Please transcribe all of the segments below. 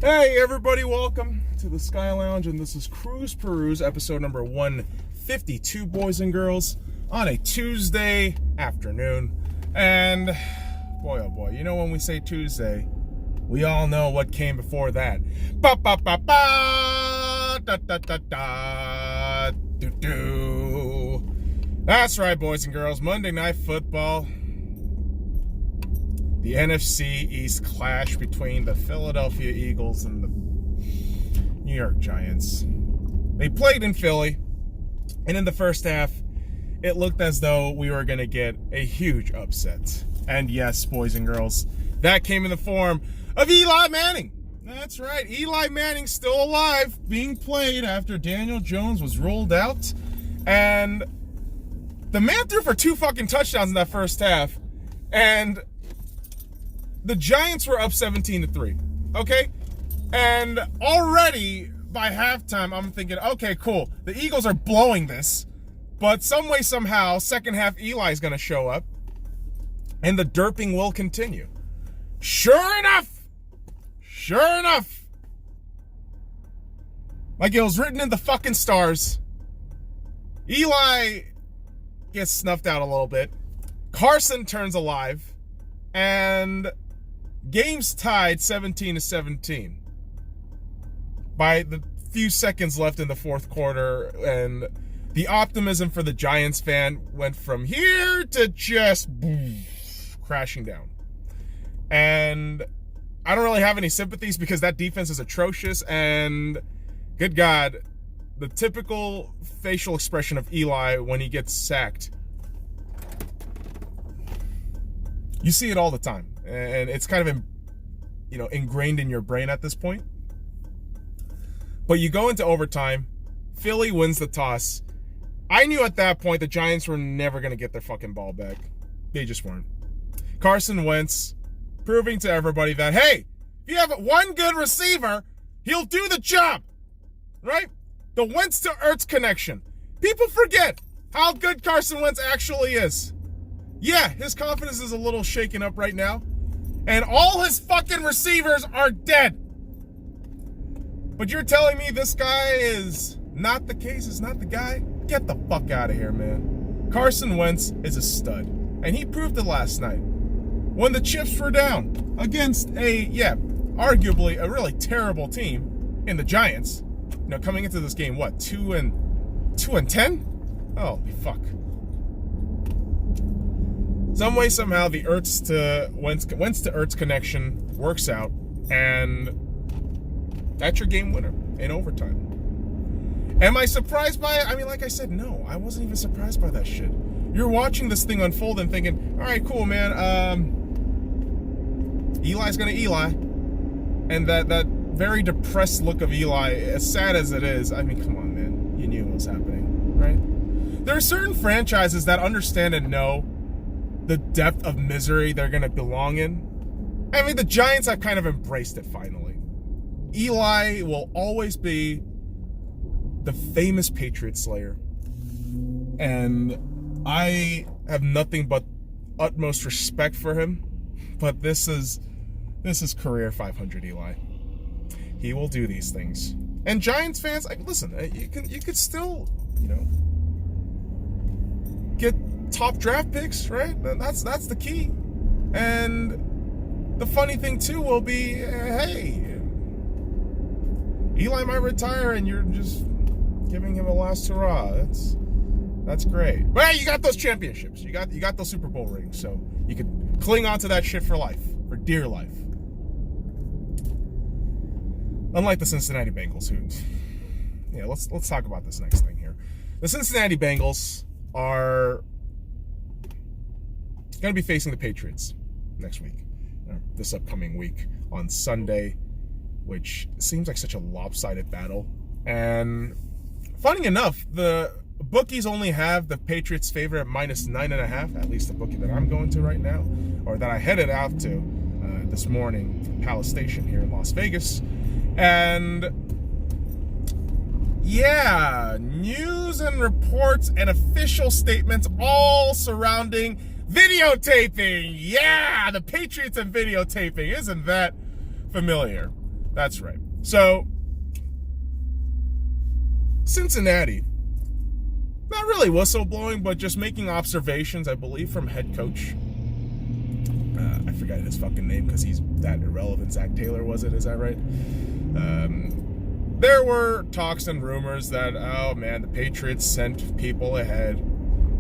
Hey everybody, welcome to the Sky Lounge, and this is Cruise Peruse, episode number 152, boys and girls, on a Tuesday afternoon. And boy oh boy, you know when we say Tuesday, we all know what came before that. Ba ba ba ba, da da da da, do do. That's right, boys and girls, Monday Night Football. The NFC East clash between the Philadelphia Eagles and the New York Giants. They played in Philly, and in the first half, it looked as though we were going to get a huge upset. And yes, boys and girls, that came in the form of Eli Manning. That's right, Eli Manning still alive, being played after Daniel Jones was ruled out. And the man threw for 2 fucking touchdowns in that first half. And the Giants were up 17-3, okay? And already by halftime, I'm thinking, okay, cool. The Eagles are blowing this, but some way, somehow, second half, Eli's going to show up, and the derping will continue. Sure enough, like it was written in the fucking stars, Eli gets snuffed out a little bit. Carson turns alive, and game's tied 17-17 by the few seconds left in the fourth quarter, and the optimism for the Giants fan went from here to just crashing down. And I don't really have any sympathies because that defense is atrocious, and good God, the typical facial expression of Eli when he gets sacked, you see it all the time. And it's kind of, ingrained in your brain at this point. But you go into overtime. Philly wins the toss. I knew at that point the Giants were never going to get their fucking ball back. They just weren't. Carson Wentz proving to everybody that, hey, if you have one good receiver, he'll do the job. Right? The Wentz to Ertz connection. People forget how good Carson Wentz actually is. Yeah, his confidence is a little shaken up right now. And all his fucking receivers are dead. But you're telling me this guy is not the case, is not the guy? Get the fuck out of here, man. Carson Wentz is a stud. And he proved it last night. When the chips were down against arguably a really terrible team in the Giants. Coming into this game, what, 2-10? Holy fuck. Some way, somehow, the Ertz to Wentz to Ertz connection works out, and that's your game winner in overtime. Am I surprised by it? I mean, like I said, no, I wasn't even surprised by that shit. You're watching this thing unfold and thinking, all right, cool, man. Eli's gonna Eli, and that very depressed look of Eli, as sad as it is. I mean, come on, man, you knew what was happening, right? There are certain franchises that understand and know the depth of misery they're going to belong in. I mean, the Giants have kind of embraced it finally. Eli will always be the famous Patriot slayer. And I have nothing but utmost respect for him. But this is career 500 Eli. He will do these things. And Giants fans, listen, you could still, get top draft picks, right? That's the key. And the funny thing too will be, hey, Eli might retire and you're just giving him a last hurrah. That's great. But hey, you got those championships. You got those Super Bowl rings, so you can cling on to that shit for life, for dear life. Unlike the Cincinnati Bengals, let's talk about this next thing here. The Cincinnati Bengals are going to be facing the Patriots next week, this upcoming week on Sunday, which seems like such a lopsided battle. And funny enough, the bookies only have the Patriots favorite at -9.5, at least the bookie that I'm going to right now, or that I headed out to this morning from Palace Station here in Las Vegas. And yeah, news and reports and official statements all surrounding videotaping. Yeah, the Patriots and videotaping. Isn't that familiar? That's right. So, Cincinnati, not really whistleblowing, but just making observations, I believe, from head coach. I forgot his fucking name because he's that irrelevant. Zach Taylor, was it? Is that right? There were talks and rumors that, oh man, the Patriots sent people ahead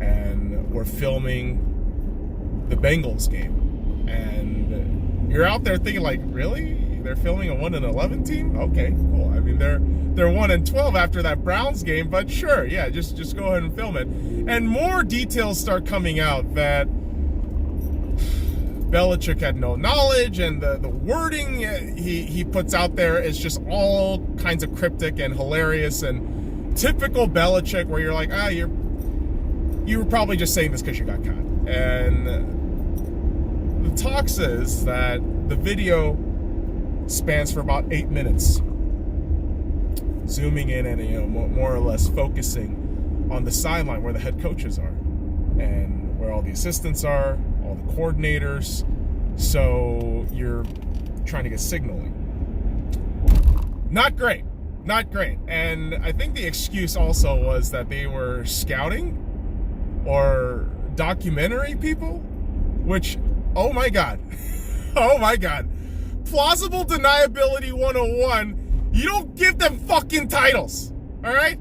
and were filming the Bengals game. And you're out there thinking, like, really? They're filming a 1-11 team? Okay, cool. I mean, they're 1-12 after that Browns game, but sure, yeah, just go ahead and film it. And more details start coming out that Belichick had no knowledge, and the wording he puts out there is just all kinds of cryptic and hilarious and typical Belichick, where you're like, you were probably just saying this because you got caught. And the talk says that the video spans for about 8 minutes, zooming in and more or less focusing on the sideline where the head coaches are and where all the assistants are, all the coordinators. So you're trying to get signaling. Not great. And I think the excuse also was that they were scouting or documentary people, which, oh my God. Plausible deniability 101. You don't give them fucking titles. All right?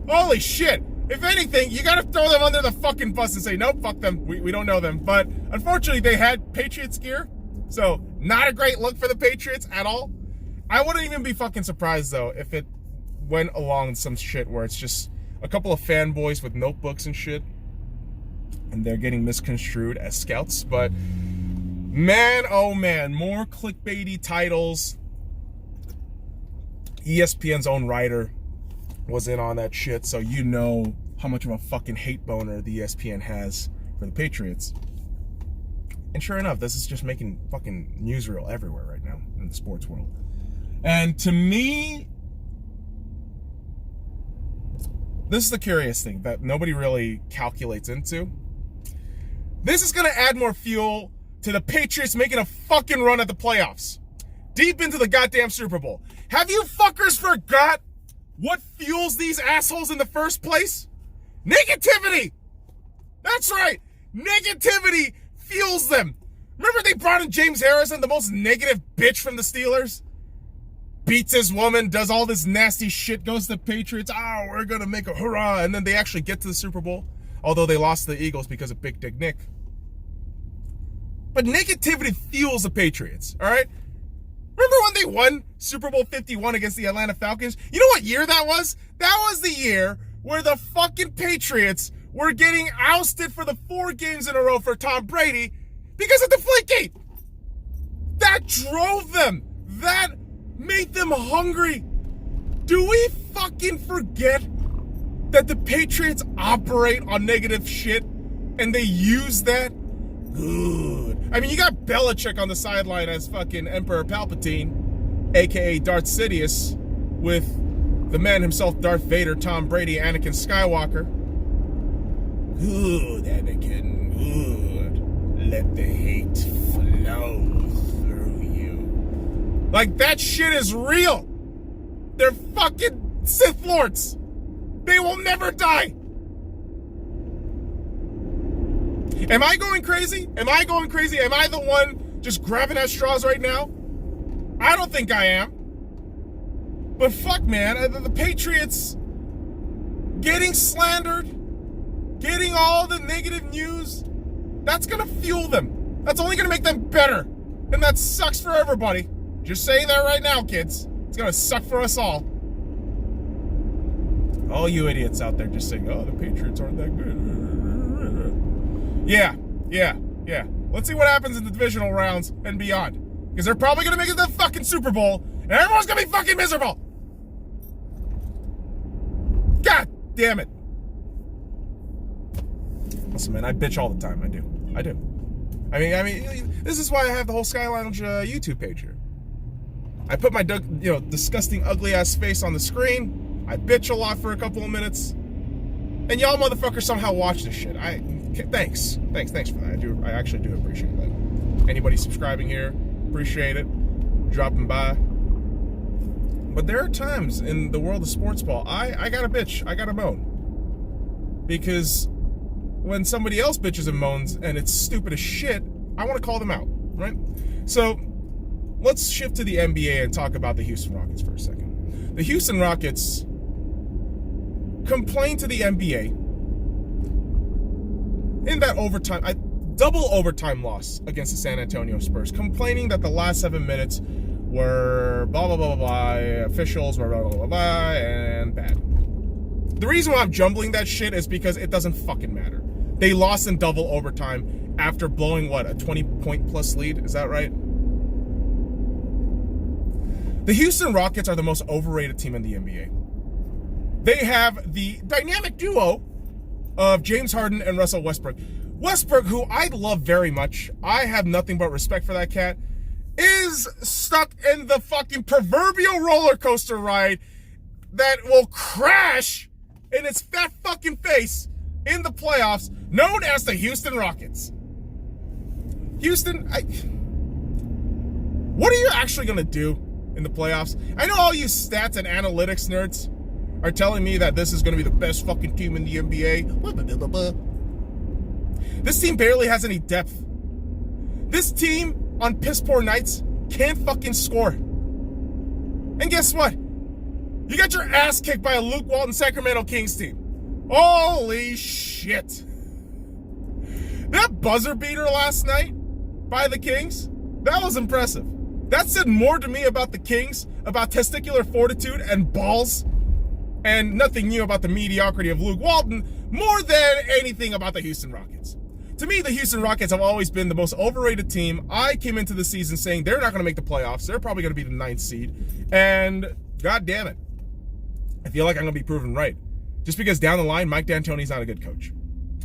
Holy shit. If anything, you gotta throw them under the fucking bus and say, nope, fuck them. We don't know them. But unfortunately, they had Patriots gear. So not a great look for the Patriots at all. I wouldn't even be fucking surprised, though, if it went along some shit where it's just a couple of fanboys with notebooks and shit, and they're getting misconstrued as scouts. But man, oh man, more clickbaity titles. ESPN's own writer was in on that shit, so you know how much of a fucking hate boner the ESPN has for the Patriots. And sure enough, this is just making fucking newsreel everywhere right now in the sports world. And to me, this is the curious thing that nobody really calculates into. This is gonna add more fuel to the Patriots making a fucking run at the playoffs, deep into the goddamn Super Bowl. Have you fuckers forgot what fuels these assholes in the first place? Negativity! That's right! Negativity fuels them. Remember they brought in James Harrison, the most negative bitch from the Steelers? Beats his woman, does all this nasty shit, goes to the Patriots. Oh, we're gonna make a hurrah. And then they actually get to the Super Bowl, although they lost to the Eagles because of Big Dick Nick. But negativity fuels the Patriots, all right? Remember when they won Super Bowl 51 against the Atlanta Falcons? You know what year that was? That was the year where the fucking Patriots were getting ousted for the 4 games in a row for Tom Brady because of Deflategate. That drove them. That made them hungry. Do we fucking forget that the Patriots operate on negative shit and they use that? Good. I mean, you got Belichick on the sideline as fucking Emperor Palpatine, aka Darth Sidious, with the man himself, Darth Vader, Tom Brady, Anakin Skywalker. Good, Anakin, good. Let the hate flow through you. Like, that shit is real. They're fucking Sith Lords. They will never die. Am I going crazy? Am I the one just grabbing at straws right now? I don't think I am. But fuck, man, the Patriots getting slandered, getting all the negative news, that's going to fuel them. That's only going to make them better. And that sucks for everybody. Just saying that right now, kids. It's going to suck for us all. All you idiots out there just saying, oh, the Patriots aren't that good. Yeah. Let's see what happens in the divisional rounds and beyond. Because they're probably going to make it to the fucking Super Bowl, and everyone's going to be fucking miserable. God damn it. Listen, man, I bitch all the time. I do. I mean, this is why I have the whole SkyLounge YouTube page here. I put my, disgusting, ugly-ass face on the screen. I bitch a lot for a couple of minutes. And y'all motherfuckers somehow watch this shit. Thanks for that. I actually do appreciate that. Anybody subscribing here, appreciate it. Dropping by. But there are times in the world of sports ball, I gotta bitch, I gotta moan. Because when somebody else bitches and moans and it's stupid as shit, I want to call them out, right? So let's shift to the NBA and talk about the Houston Rockets for a second. The Houston Rockets complained to the NBA in that double overtime loss against the San Antonio Spurs, complaining that the last 7 minutes were blah, blah, blah, blah, blah, officials were blah, blah, blah, blah, and bad. The reason why I'm jumbling that shit is because it doesn't fucking matter. They lost in double overtime after blowing, a 20-point plus lead? Is that right? The Houston Rockets are the most overrated team in the NBA. They have the dynamic duo of James Harden and Russell Westbrook. Westbrook, who I love very much, I have nothing but respect for that cat, is stuck in the fucking proverbial roller coaster ride that will crash in its fat fucking face in the playoffs, known as the Houston Rockets. Houston, what are you actually going to do in the playoffs? I know all you stats and analytics nerds are telling me that this is going to be the best fucking team in the NBA. This team barely has any depth. This team, on piss poor nights, can't fucking score. And guess what? You got your ass kicked by a Luke Walton Sacramento Kings team. Holy shit. That buzzer beater last night by the Kings, that was impressive. That said more to me about the Kings, about testicular fortitude and balls, and nothing new about the mediocrity of Luke Walton, more than anything about the Houston Rockets. To me, the Houston Rockets have always been the most overrated team. I came into the season saying they're not going to make the playoffs. They're probably going to be the 9th seed. And god damn it, I feel like I'm going to be proven right. Just because down the line, Mike D'Antoni's not a good coach.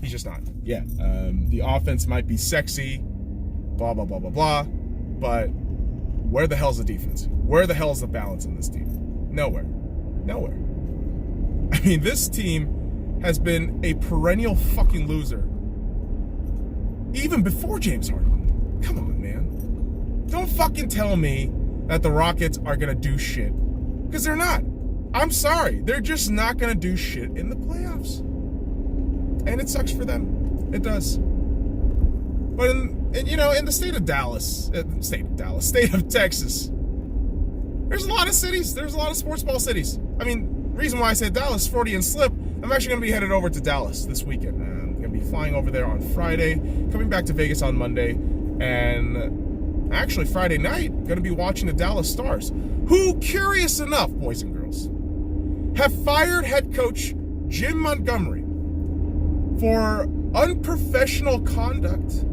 He's just not. Yeah, the offense might be sexy, blah, blah, blah, blah, blah. But where the hell's the defense? Where the hell's the balance in this team? Nowhere. Nowhere. I mean, this team has been a perennial fucking loser even before James Harden. Come on, man. Don't fucking tell me that the Rockets are going to do shit. Because they're not. I'm sorry. They're just not going to do shit in the playoffs. And it sucks for them. It does. But in the state of Texas, there's a lot of cities. There's a lot of sports ball cities. I mean, the reason why I said Dallas, 40 and slip, I'm actually going to be headed over to Dallas this weekend. I'm going to be flying over there on Friday, coming back to Vegas on Monday, and actually Friday night, going to be watching the Dallas Stars, who, curious enough, boys and girls, have fired head coach Jim Montgomery for unprofessional conduct,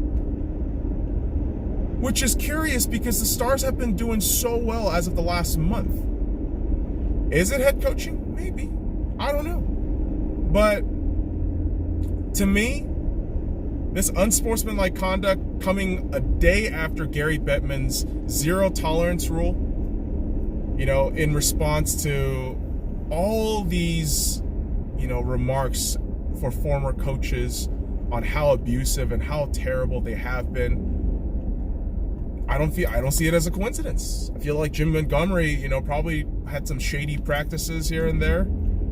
which is curious because the Stars have been doing so well as of the last month. Is it head coaching? Maybe. I don't know. But to me, this unsportsmanlike conduct coming a day after Gary Bettman's zero tolerance rule, in response to all these, remarks for former coaches on how abusive and how terrible they have been. I don't see it as a coincidence. I feel like Jim Montgomery, probably had some shady practices here and there,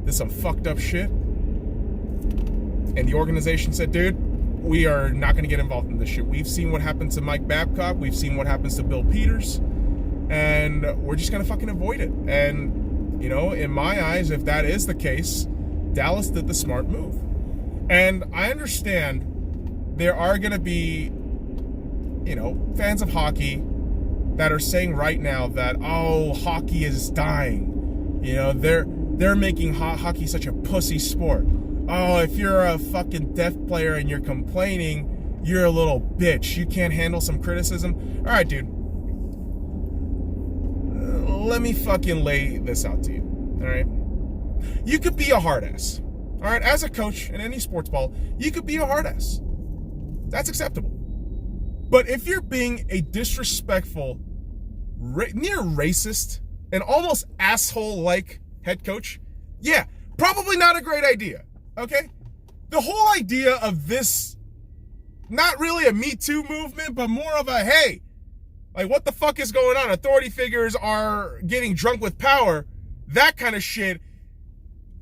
did some fucked up shit. And the organization said, dude, we are not going to get involved in this shit. We've seen what happened to Mike Babcock. We've seen what happens to Bill Peters. And we're just going to fucking avoid it. And, in my eyes, if that is the case, Dallas did the smart move. And I understand there are going to be, fans of hockey that are saying right now that, hockey is dying. They're making hockey such a pussy sport. Oh, if you're a fucking deaf player and you're complaining, you're a little bitch. You can't handle some criticism. All right, dude. Let me fucking lay this out to you. All right? You could be a hard ass. All right? As a coach in any sports ball, you could be a hard ass. That's acceptable. But if you're being a disrespectful, near racist, and almost asshole-like head coach, yeah, probably not a great idea. Okay? The whole idea of this, not really a Me Too movement, but more of a, hey, like, what the fuck is going on? Authority figures are getting drunk with power. that kind of shit,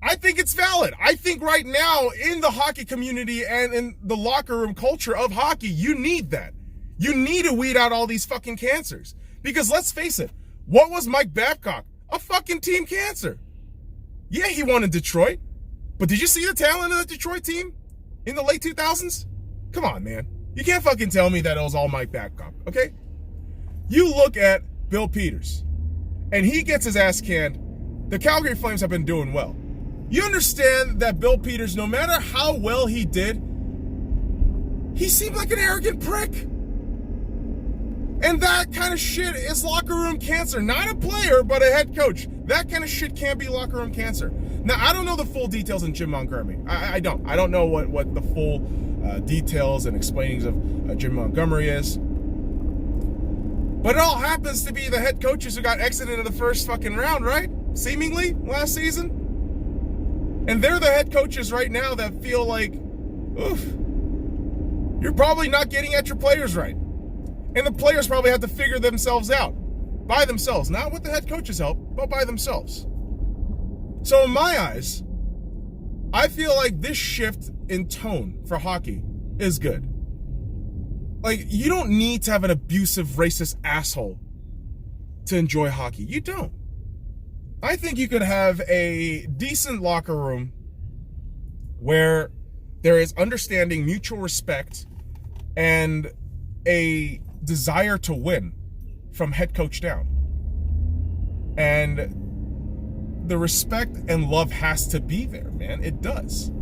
I think it's valid. I think right now in the hockey community and in the locker room culture of hockey, you need that. You need to weed out all these fucking cancers. Because let's face it, what was Mike Babcock? A fucking team cancer. Yeah, he won in Detroit. But did you see the talent of the Detroit team in the late 2000s? Come on, man. You can't fucking tell me that it was all Mike Babcock, okay? You look at Bill Peters, and he gets his ass canned. The Calgary Flames have been doing well. You understand that Bill Peters, no matter how well he did, he seemed like an arrogant prick. And that kind of shit is locker room cancer. Not a player, but a head coach. That kind of shit can be locker room cancer. Now, I don't know the full details in Jim Montgomery. I don't. I don't know what the full details and explainings of Jim Montgomery is. But it all happens to be the head coaches who got exited in the first fucking round, right? Seemingly, last season. And they're the head coaches right now that feel like, oof, you're probably not getting at your players right. And the players probably have to figure themselves out by themselves. Not with the head coach's help, but by themselves. So in my eyes, I feel like this shift in tone for hockey is good. Like, you don't need to have an abusive, racist asshole to enjoy hockey. You don't. I think you could have a decent locker room where there is understanding, mutual respect, and a desire to win from head coach down. And the respect and love has to be there, man. It does.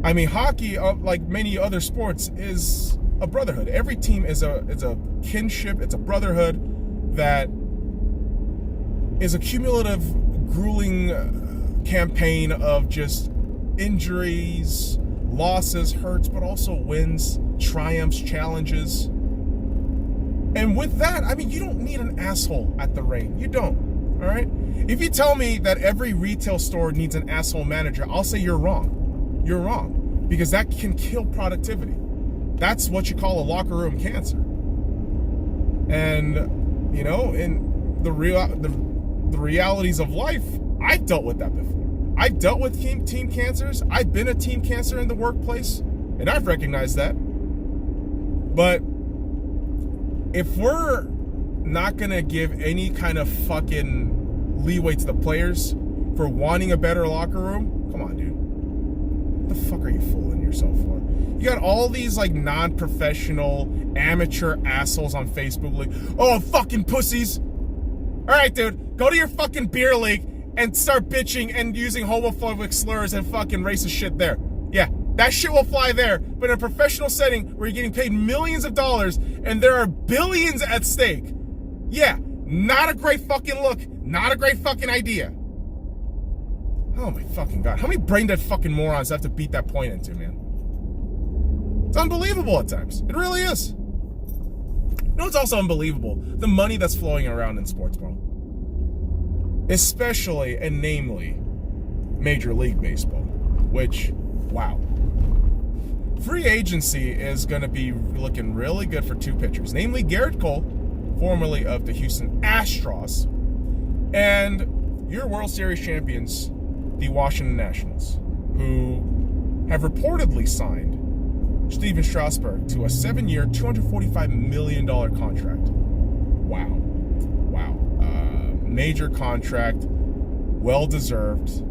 I mean, hockey, like many other sports, is a brotherhood. Every team is a kinship. It's a brotherhood that is a cumulative, grueling campaign of just injuries, losses, hurts, but also wins, triumphs, challenges. And with that, I mean, you don't need an asshole at the reign. You don't, all right? If you tell me that every retail store needs an asshole manager, I'll say you're wrong. You're wrong, because that can kill productivity. That's what you call a locker room cancer. And, you know, in the realities of life, I've dealt with that before. I've dealt with team cancers. I've been a team cancer in the workplace, and I've recognized that. But if we're not going to give any kind of fucking leeway to the players for wanting a better locker room, come on, dude. What the fuck are you fooling yourself for? You got all these like non-professional amateur assholes on Facebook like, oh, fucking pussies. All right, dude, go to your fucking beer league and start bitching and using homophobic slurs and fucking racist shit there. Yeah, that shit will fly there. But in a professional setting where you're getting paid millions of dollars and there are billions at stake, yeah, not a great fucking look, not a great fucking idea. Oh my fucking God. How many brain dead fucking morons have to beat that point into, man? It's unbelievable at times. It really is. You know, it's also unbelievable. The money that's flowing around in sports world. Especially and namely Major League Baseball. Which, wow. Free agency is going to be looking really good for two pitchers. Namely Garrett Cole, formerly of the Houston Astros, and your World Series champions, the Washington Nationals, who have reportedly signed Steven Strasburg to a 7-year, $245 million contract. Wow. Wow. Major contract, well-deserved,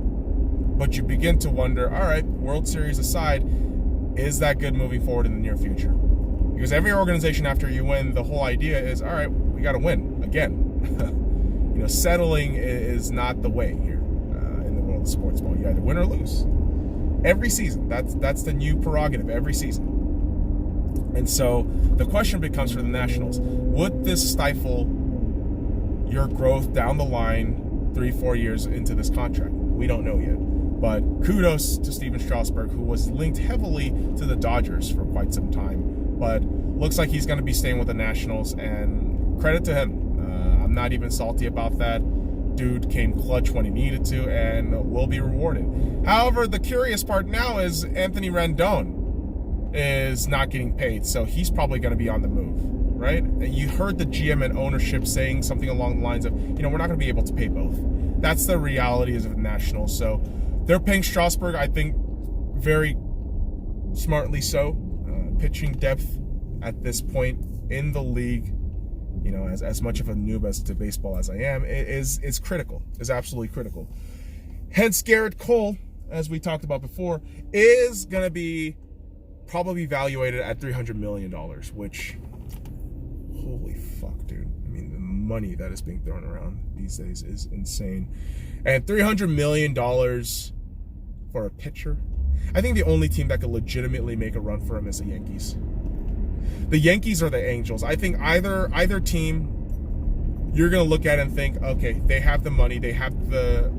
but you begin to wonder, all right, World Series aside, is that good moving forward in the near future? Because every organization after you win, the whole idea is, all right, we got to win again. You know, settling is not the way here in the world of sports ball. You either win or lose. Every season. That's the new prerogative every season. And so the question becomes for the Nationals, would this stifle your growth down the line 3-4 years into this contract? We don't know yet. But kudos to Steven Strasburg, who was linked heavily to the Dodgers for quite some time. But looks like he's going to be staying with the Nationals, and credit to him. I'm not even salty about that. Dude came clutch when he needed to and will be rewarded. However, the curious part now is Anthony Rendon is not getting paid, so he's probably going to be on the move, right? You heard the GM and ownership saying something along the lines of, we're not going to be able to pay both. That's the reality of the Nationals. So they're paying Strasburg, I think, very smartly so. Pitching depth at this point in the league, as much of a noob as to baseball as I am, is critical, is absolutely critical. Hence, Garrett Cole, as we talked about before, is going to be probably evaluated at $300 million, which, holy fuck, dude. I mean, the money that is being thrown around these days is insane. And $300 million for a pitcher. I think the only team that could legitimately make a run for him is the Yankees. The Yankees are the Angels. I think either team, you're going to look at it and think, okay, they have the money, they have the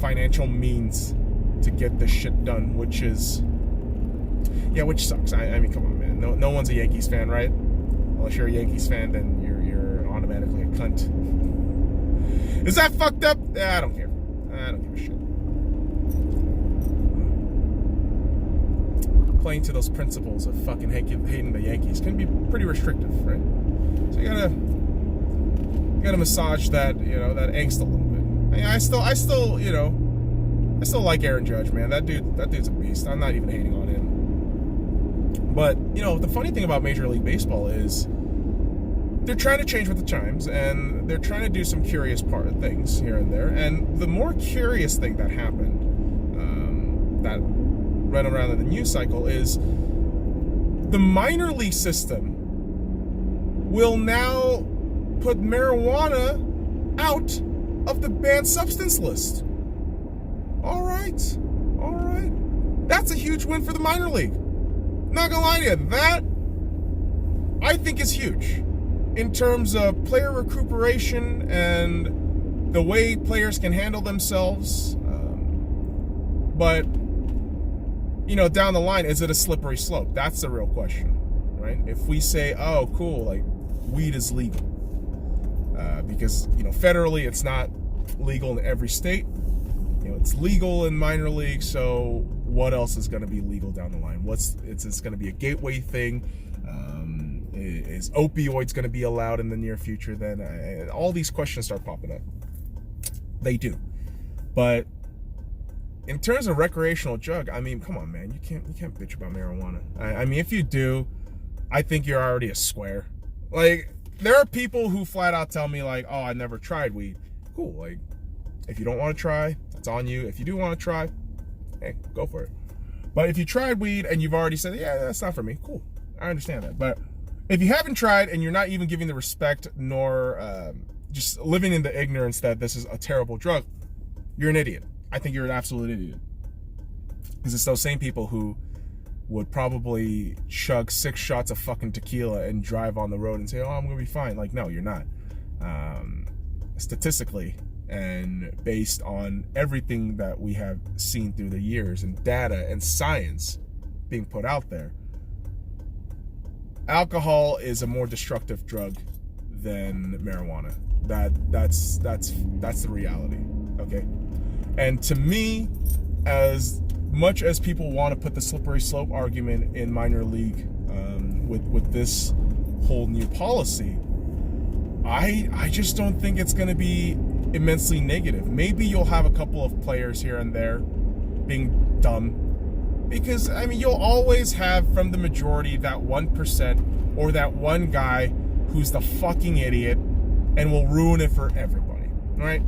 financial means to get this shit done, which sucks. I mean, come on, man. No one's a Yankees fan, right? Unless you're a Yankees fan, then you're automatically a cunt. Is that fucked up? I don't care. I don't give a shit. Playing to those principles of fucking hating the Yankees can be pretty restrictive, right? So you gotta massage that, that angst a little bit. I mean, I still like Aaron Judge, man. That dude's a beast. I'm not even hating on him. But, the funny thing about Major League Baseball is they're trying to change with the times, and they're trying to do some curious things here and there. And the more curious thing that happened, that ran around in the news cycle, is the minor league system will now put marijuana out of the banned substance list. All right. That's a huge win for the minor league. Not gonna lie to you, that I think is huge in terms of player recuperation and the way players can handle themselves. But down the line, is it a slippery slope? That's the real question, right? If we say, oh, cool, like weed is legal, because federally it's not legal in every state. It's legal in minor league, so what else is going to be legal down the line? It's going to be a gateway thing? Is opioids going to be allowed in the near future? Then all these questions start popping up. They do, but in terms of recreational drug, I mean, come on, man, you can't bitch about marijuana. I mean, if you do, I think you're already a square. Like, there are people who flat out tell me like, oh, I never tried weed. Cool, like, if you don't want to try, that's on you. If you do want to try, hey, go for it. But if you tried weed and you've already said, yeah, that's not for me, cool, I understand that. But if you haven't tried and you're not even giving the respect nor just living in the ignorance that this is a terrible drug, you're an idiot. I think you're an absolute idiot. Because it's those same people who would probably chug 6 shots of fucking tequila and drive on the road and say, oh, I'm going to be fine. Like, no, you're not. Statistically, and based on everything that we have seen through the years and data and science being put out there, alcohol is a more destructive drug than marijuana. That's the reality, okay? And to me, as much as people want to put the slippery slope argument in minor league with this whole new policy, I just don't think it's going to be immensely negative. Maybe you'll have a couple of players here and there being dumb, because I mean, you'll always have from the majority that 1% or that one guy who's the fucking idiot and will ruin it for everybody, right?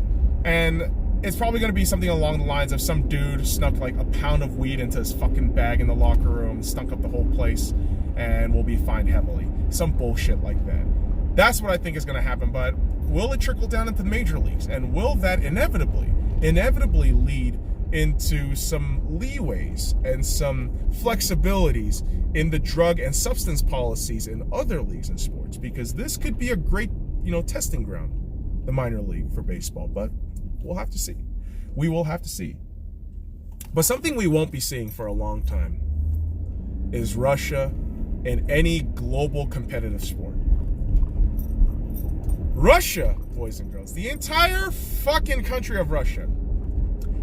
And it's probably going to be something along the lines of some dude snuck like a pound of weed into his fucking bag in the locker room, stunk up the whole place, and will be fined heavily. Some bullshit like that. That's what I think is going to happen. But will it trickle down into the major leagues? And will that inevitably lead into some leeways and some flexibilities in the drug and substance policies in other leagues and sports? Because this could be a great, testing ground, the minor league for baseball. But we'll have to see. We will have to see. But something we won't be seeing for a long time is Russia in any global competitive sport. Russia, boys and girls, the entire fucking country of Russia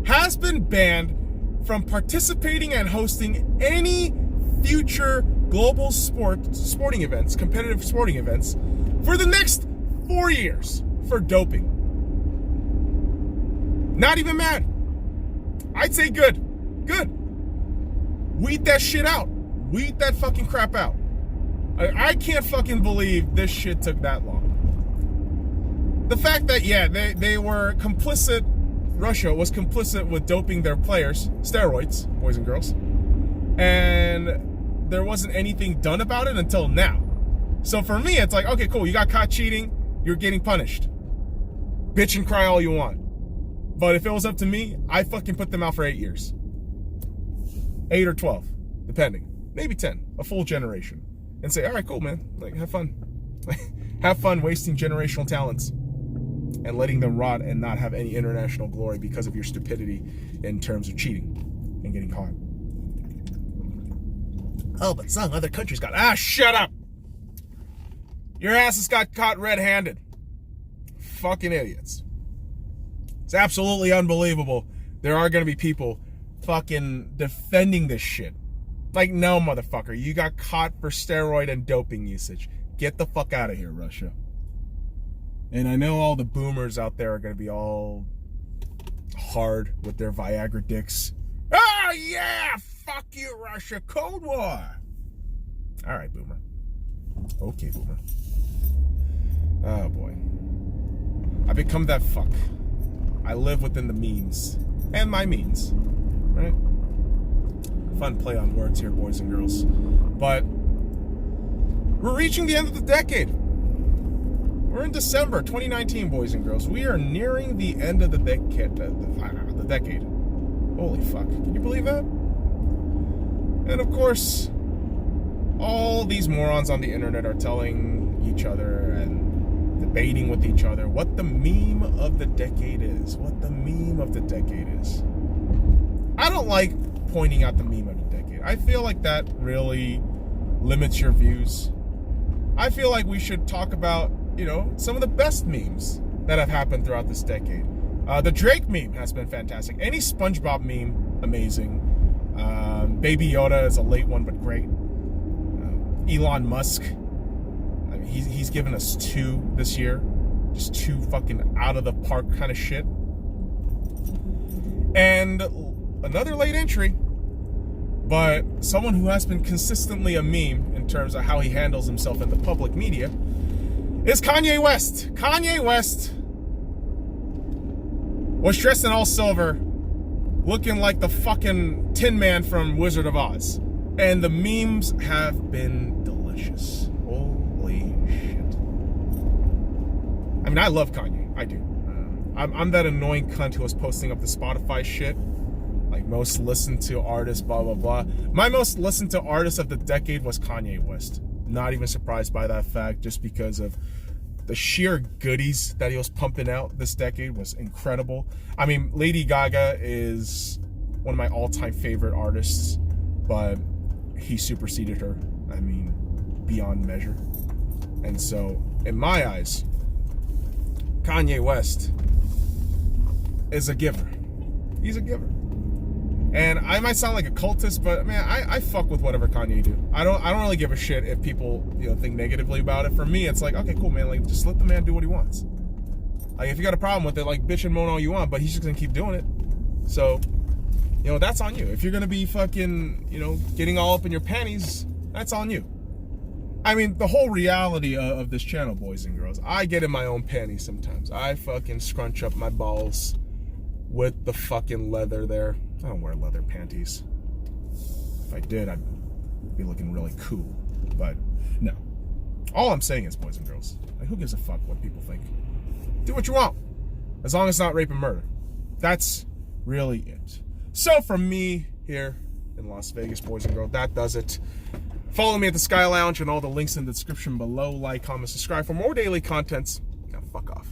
has been banned from participating and hosting any future global sporting events, competitive sporting events, for the next 4 years for doping. Not even mad. I'd say good. Good. Weed that shit out. Weed that fucking crap out. I can't fucking believe this shit took that long. The fact that, yeah, they were complicit, Russia was complicit with doping their players, steroids, boys and girls, and there wasn't anything done about it until now. So for me, it's like, okay, cool, you got caught cheating, you're getting punished. Bitch and cry all you want. But if it was up to me, I'd fucking put them out for 8 years. 8 or 12, depending. Maybe 10, a full generation. And say, all right, cool, man, like, have fun. Have fun wasting generational talents and letting them rot and not have any international glory because of your stupidity in terms of cheating and getting caught. Oh, but some other countries got... shut up! Your asses got caught red-handed. Fucking idiots. It's absolutely unbelievable. There are going to be people fucking defending this shit. Like, no, motherfucker. You got caught for steroid and doping usage. Get the fuck out of here, Russia. And I know all the boomers out there are going to be all hard with their Viagra dicks. Oh, yeah! Fuck you, Russia. Cold War. All right, boomer. Okay, boomer. Oh, boy. I become that fuck. I live within the means. And my means. Right? Fun play on words here, boys and girls. But we're reaching the end of the decade. We're in December 2019, boys and girls. We are nearing the end of the decade. Holy fuck. Can you believe that? And of course, all these morons on the internet are telling each other and debating with each other what the meme of the decade is. What the meme of the decade is. I don't like pointing out the meme of the decade. I feel like that really limits your views. I feel like we should talk about, you know, some of the best memes that have happened throughout this decade. The Drake meme has been fantastic. Any SpongeBob meme, amazing. Baby Yoda is a late one, but great. Elon Musk, I mean, he's given us 2 this year. Just 2 fucking out of the park kind of shit. And another late entry, but someone who has been consistently a meme in terms of how he handles himself in the public media is Kanye West. Kanye West was dressed in all silver, looking like the fucking Tin Man from Wizard of Oz. And the memes have been delicious. Holy shit. I mean, I love Kanye. I do. I'm that annoying cunt who was posting up the Spotify shit. Like, most listened to artists, blah, blah, blah. My most listened to artist of the decade was Kanye West. Not even surprised by that fact, just because of the sheer goodies that he was pumping out this decade was incredible. I mean, Lady Gaga is one of my all-time favorite artists, but he superseded her, I mean, beyond measure. And so, in my eyes, Kanye West is a giver. He's a giver. And I might sound like a cultist, but man, I fuck with whatever Kanye do. I don't really give a shit if people, you know, think negatively about it. For me, it's like, okay, cool, man. Like, just let the man do what he wants. Like, if you got a problem with it, like, bitch and moan all you want, but he's just gonna keep doing it. So, you know, that's on you. If you're gonna be fucking, you know, getting all up in your panties, that's on you. I mean, the whole reality of this channel, boys and girls, I get in my own panties sometimes. I fucking scrunch up my balls with the fucking leather there. I don't wear leather panties. If I did, I'd be looking really cool. But no. All I'm saying is, boys and girls, like, who gives a fuck what people think? Do what you want, as long as it's not rape and murder. That's really it. So from me here in Las Vegas, boys and girls, that does it. Follow me at the Sky Lounge and all the links in the description below. Like, comment, subscribe for more daily contents. Now fuck off.